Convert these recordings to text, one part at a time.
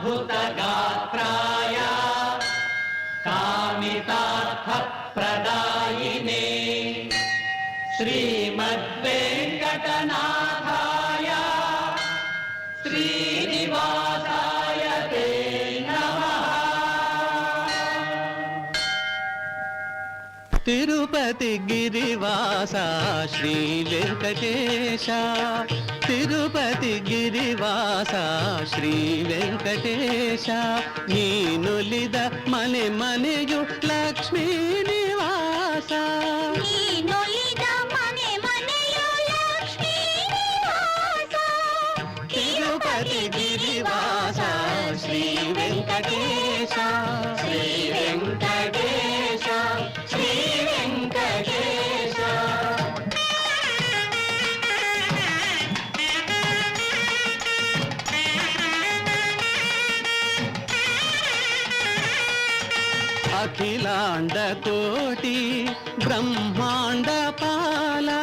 गात्राय कामितार्थप्रदायिने श्रीमद्वेङ्कटनाथाय श्रीनिवासाय ते नमः। तिरुपति गिरिवास श्री वेंकटेश, तिरुपति गिरिवास श्री वेंकटेश, नीनुलिद मने मनेयु लक्ष्मी निवास, नीनुलिद मने मनेयु लक्ष्मी निवास, तिरुपति गिरिवास श्री वेंकटेश, श्री वेंकटेश, श्री वेंकटेश। अखिलांड कोटि ब्रह्मांड पाला,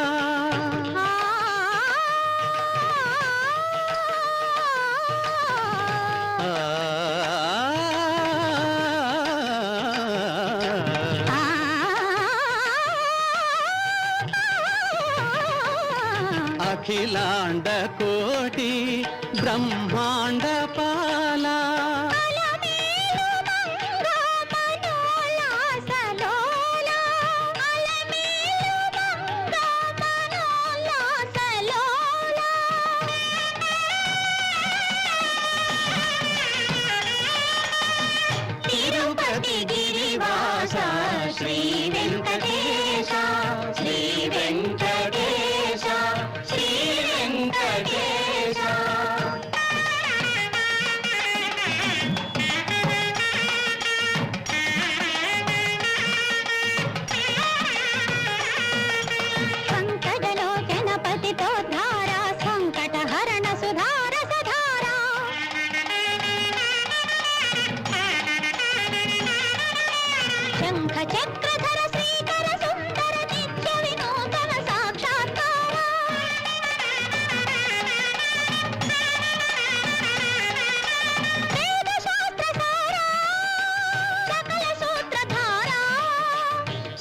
अखिलांड कोटि ब्रह्मांड पाला, तिरुपति गिरिवास श्री वेंकटेश, श्री वेंकटेश, श्री वेंकटेश। संकटलोचन पतितो धारा, संकटहरण सुधार सधारा, शंख चक्रधर श्रीकर सुंदर नित्य विनूतन साक्षात्कार, वेद शास्त्र सारा, सकल सूत्रधारा,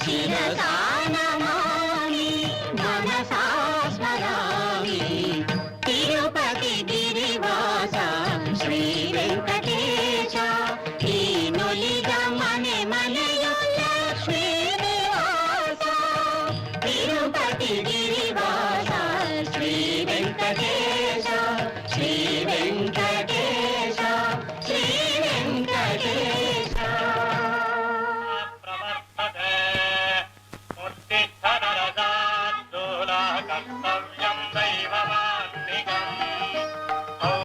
शिरसा नमामि मनसा स्मरामि, तिरुपति गिरिवास श्री वेंकटेश, नीनुलिद मने मनेयु लक्ष्मी निवास, तिरुपति गिरिवास श्री वेंकटेश, श्री वेंकटेश, श्री वेंकटेश। प्रवर्तते उत्तिष्ठ नरसार्दूलः कर्तव्यं दैवमानुषम्।